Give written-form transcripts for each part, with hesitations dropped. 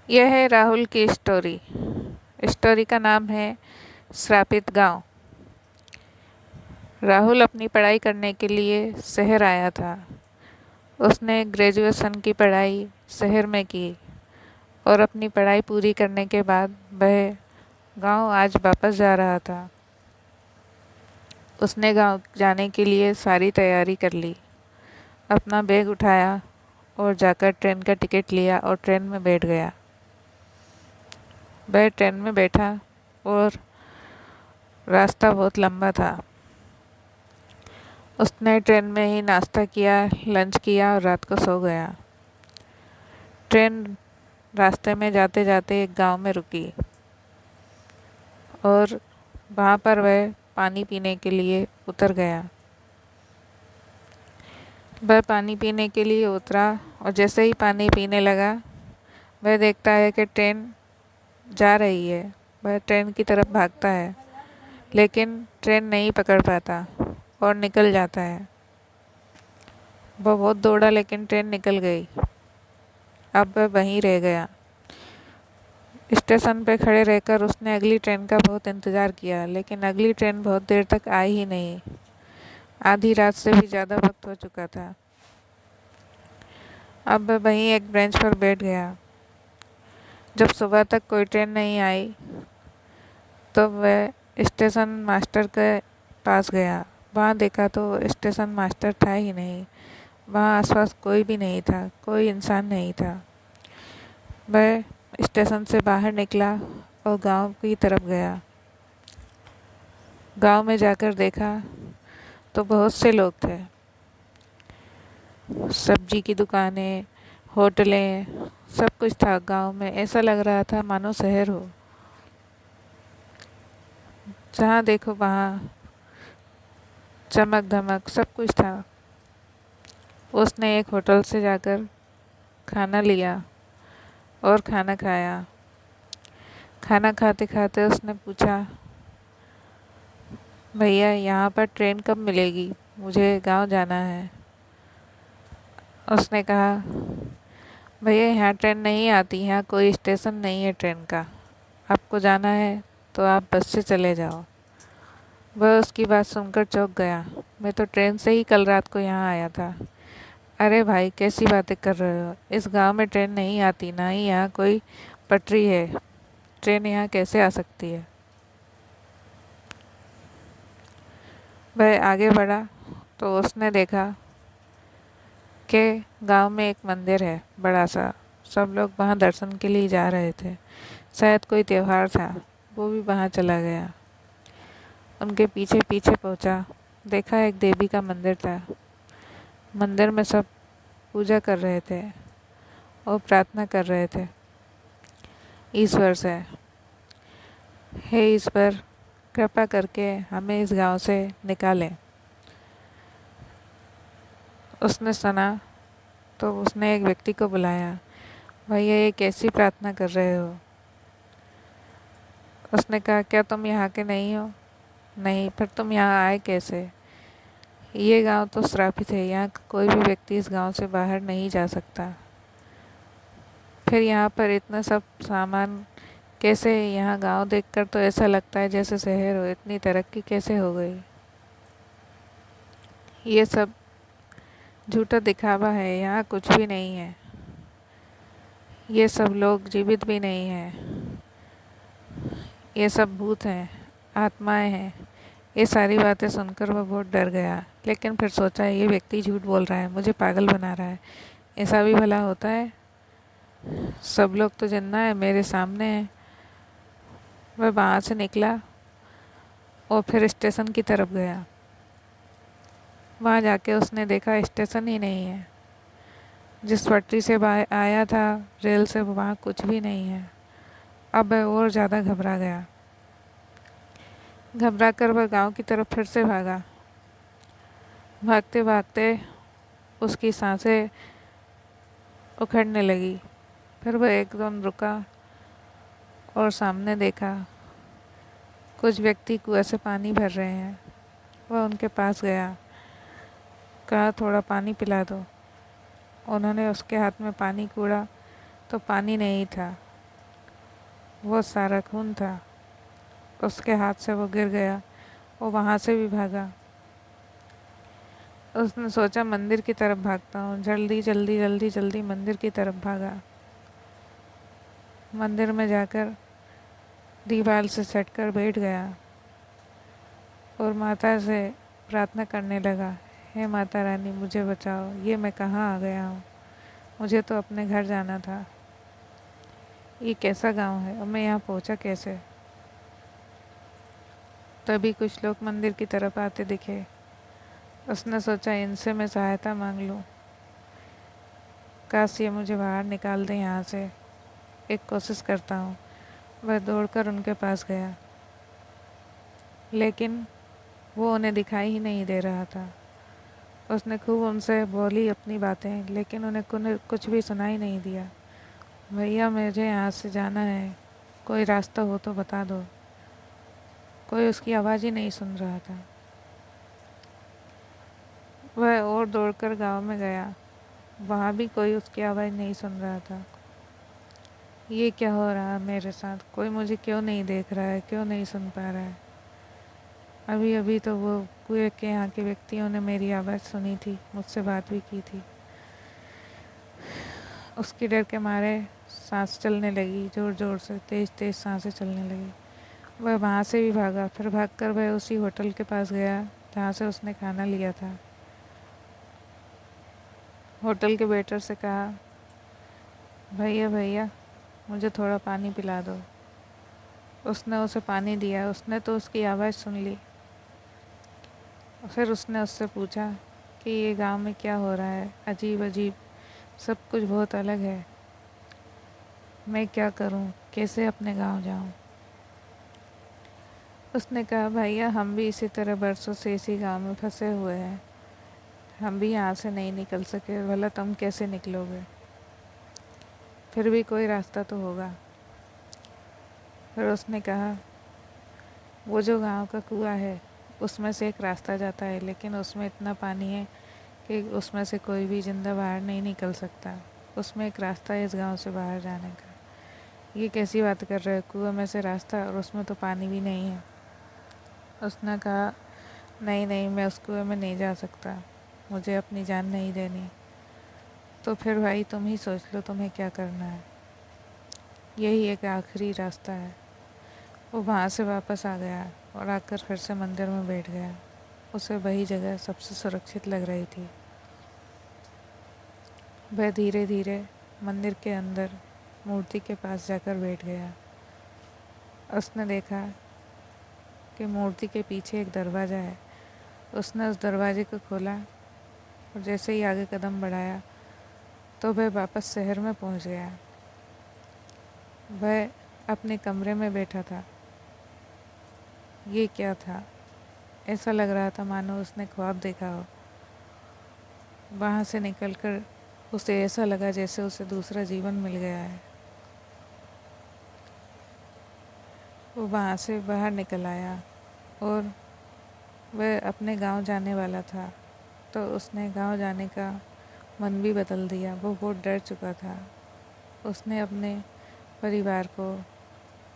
यह है राहुल की स्टोरी। स्टोरी का नाम है श्रापित गांव। राहुल अपनी पढ़ाई करने के लिए शहर आया था। उसने ग्रेजुएशन की पढ़ाई शहर में की और अपनी पढ़ाई पूरी करने के बाद वह गांव आज वापस जा रहा था। उसने गांव जाने के लिए सारी तैयारी कर ली, अपना बैग उठाया और जाकर ट्रेन का टिकट लिया और ट्रेन में बैठ गया। वह ट्रेन में बैठा और रास्ता बहुत लंबा था। उसने ट्रेन में ही नाश्ता किया, लंच किया और रात को सो गया। ट्रेन रास्ते में जाते जाते एक गांव में रुकी और वहाँ पर वह पानी पीने के लिए उतर गया। वह पानी पीने के लिए उतरा और जैसे ही पानी पीने लगा, वह देखता है कि ट्रेन जा रही है। वह ट्रेन की तरफ भागता है, लेकिन ट्रेन नहीं पकड़ पाता और निकल जाता है। वह बहुत दौड़ा, लेकिन ट्रेन निकल गई। अब वह वहीं रह गया। स्टेशन पे खड़े रहकर उसने अगली ट्रेन का बहुत इंतज़ार किया, लेकिन अगली ट्रेन बहुत देर तक आई ही नहीं। आधी रात से भी ज़्यादा वक्त हो चुका था। अब वह वहीं एक बेंच पर बैठ गया। जब सुबह तक कोई ट्रेन नहीं आई तो वह स्टेशन मास्टर के पास गया। वहाँ देखा तो स्टेशन मास्टर था ही नहीं। वहाँ आसपास कोई भी नहीं था, कोई इंसान नहीं था। वह स्टेशन से बाहर निकला और गांव की तरफ गया। गांव में जाकर देखा तो बहुत से लोग थे। सब्जी की दुकानें, होटलें, सब कुछ था गांव में। ऐसा लग रहा था मानो शहर हो। जहाँ देखो वहाँ चमक धमक सब कुछ था। उसने एक होटल से जाकर खाना लिया और खाना खाया। खाना खाते खाते उसने पूछा, भैया यहाँ पर ट्रेन कब मिलेगी? मुझे गांव जाना है। उसने कहा, भैया यहाँ ट्रेन नहीं आती, यहाँ कोई स्टेशन नहीं है ट्रेन का। आपको जाना है तो आप बस से चले जाओ। वह उसकी बात सुनकर चौंक गया। मैं तो ट्रेन से ही कल रात को यहाँ आया था। अरे भाई, कैसी बातें कर रहे हो? इस गांव में ट्रेन नहीं आती, ना ही यहाँ कोई पटरी है। ट्रेन यहाँ कैसे आ सकती है? वह आगे बढ़ा तो उसने देखा कि गांव में एक मंदिर है बड़ा सा। सब लोग वहाँ दर्शन के लिए जा रहे थे। शायद कोई त्योहार था। वो भी वहाँ चला गया। उनके पीछे पीछे पहुँचा। देखा एक देवी का मंदिर था। मंदिर में सब पूजा कर रहे थे और प्रार्थना कर रहे थे ईश्वर से, हे ईश्वर, कृपा करके हमें इस गांव से निकालें। उसने सुना तो उसने एक व्यक्ति को बुलाया। भैया, ये कैसी प्रार्थना कर रहे हो? उसने कहा, क्या तुम यहाँ के नहीं हो? नहीं। फिर तुम यहाँ आए कैसे? ये गांव तो श्रापित है, यहाँ का कोई भी व्यक्ति इस गांव से बाहर नहीं जा सकता। फिर यहाँ पर इतना सब सामान कैसे? यहाँ गांव देखकर तो ऐसा लगता है जैसे शहर हो। इतनी तरक्की कैसे हो गई? ये सब झूठा दिखावा है, यहाँ कुछ भी नहीं है। ये सब लोग जीवित भी नहीं हैं। ये सब भूत हैं, आत्माएं हैं। ये सारी बातें सुनकर वह बहुत डर गया, लेकिन फिर सोचा ये व्यक्ति झूठ बोल रहा है, मुझे पागल बना रहा है। ऐसा भी भला होता है? सब लोग तो जिन्ना है, मेरे सामने है। वह वहाँ से निकला और फिर स्टेशन की तरफ गया। वहाँ जाके उसने देखा स्टेशन ही नहीं है। जिस पटरी से आया था रेल से, वहाँ कुछ भी नहीं है। अब वह और ज़्यादा घबरा गया। घबरा कर वह गाँव की तरफ फिर से भागा। भागते भागते उसकी सांसें उखड़ने लगी। फिर वह एकदम रुका और सामने देखा कुछ व्यक्ति कुएं से पानी भर रहे हैं। वह उनके पास गया, कहा, थोड़ा पानी पिला दो। उन्होंने उसके हाथ में पानी कूड़ा तो पानी नहीं था। वो सारा खून था। उसके हाथ से वो गिर गया। वो वहाँ से भी भागा। उसने सोचा मंदिर की तरफ भागता हूँ। जल्दी जल्दी जल्दी जल्दी मंदिर की तरफ भागा। मंदिर में जाकर दीवार से सट कर बैठ गया और माता से प्रार्थना करने लगा, हे माता रानी, मुझे बचाओ। ये मैं कहाँ आ गया हूँ? मुझे तो अपने घर जाना था। ये कैसा गांव है और मैं यहाँ पहुँचा कैसे? तभी कुछ लोग मंदिर की तरफ आते दिखे। उसने सोचा इनसे मैं सहायता मांग लूँ। काश ये मुझे बाहर निकाल दें यहाँ से। एक कोशिश करता हूँ। वह दौड़कर उनके पास गया, लेकिन वो उन्हें दिखाई ही नहीं दे रहा था। उसने खूब उनसे बोली अपनी बातें, लेकिन उन्हें कुछ भी सुनाई नहीं दिया। भैया, मुझे यहाँ से जाना है, कोई रास्ता हो तो बता दो। कोई उसकी आवाज़ ही नहीं सुन रहा था। वह और दौड़कर गांव में गया। वहाँ भी कोई उसकी आवाज़ नहीं सुन रहा था। ये क्या हो रहा है मेरे साथ? कोई मुझे क्यों नहीं देख रहा है, क्यों नहीं सुन पा रहा है? अभी अभी तो वो कुएं के यहाँ के व्यक्तियों ने मेरी आवाज़ सुनी थी, मुझसे बात भी की थी। उसकी डर के मारे सांस चलने लगी, ज़ोर ज़ोर से तेज़ तेज़ सांसें चलने लगी। वह वहाँ से भी भागा। फिर भागकर वह उसी होटल के पास गया जहाँ से उसने खाना लिया था। होटल के वेटर से कहा, भैया भैया, मुझे थोड़ा पानी पिला दो। उसने उसे पानी दिया। उसने तो उसकी आवाज़ सुन ली। फिर उसने उससे पूछा कि ये गांव में क्या हो रहा है? अजीब अजीब, सब कुछ बहुत अलग है। मैं क्या करूं? कैसे अपने गांव जाऊं? उसने कहा, भैया, हम भी इसी तरह बरसों से इसी गांव में फंसे हुए हैं। हम भी यहाँ से नहीं निकल सके। भला तुम कैसे निकलोगे? फिर भी कोई रास्ता तो होगा। फिर उसने कहा, वो जो गांव का कुआं है उसमें से एक रास्ता जाता है, लेकिन उसमें इतना पानी है कि उसमें से कोई भी जिंदा बाहर नहीं निकल सकता। उसमें एक रास्ता है इस गांव से बाहर जाने का। ये कैसी बात कर रहे हो? कुआं में से रास्ता और उसमें तो पानी भी नहीं है। उसने कहा, नहीं नहीं, मैं उस कुएं में नहीं जा सकता। मुझे अपनी जान नहीं देनी। तो फिर भाई तुम ही सोच लो तुम्हें क्या करना है। यही एक आखिरी रास्ता है। वो वहाँ से वापस आ गया और आकर फिर से मंदिर में बैठ गया। उसे वही जगह सबसे सुरक्षित लग रही थी। वह धीरे धीरे मंदिर के अंदर मूर्ति के पास जाकर बैठ गया। उसने देखा कि मूर्ति के पीछे एक दरवाज़ा है। उसने उस दरवाजे को खोला और जैसे ही आगे कदम बढ़ाया तो वह वापस शहर में पहुंच गया। वह अपने कमरे में बैठा था। ये क्या था? ऐसा लग रहा था मानो उसने ख्वाब देखा हो। वहाँ से निकलकर उसे ऐसा लगा जैसे उसे दूसरा जीवन मिल गया है। वो वहाँ से बाहर निकल आया और वह अपने गांव जाने वाला था। तो उसने गांव जाने का मन भी बदल दिया। वो बहुत डर चुका था। उसने अपने परिवार को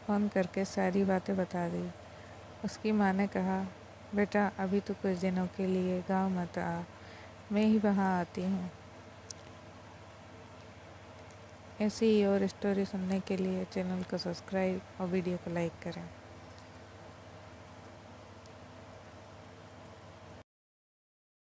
फ़ोन करके सारी बातें बता दी। उसकी माँ ने कहा, बेटा, अभी तो कुछ दिनों के लिए गांव मत आ, मैं ही वहाँ आती हूँ। ऐसी ही और स्टोरी सुनने के लिए चैनल को सब्सक्राइब और वीडियो को लाइक करें।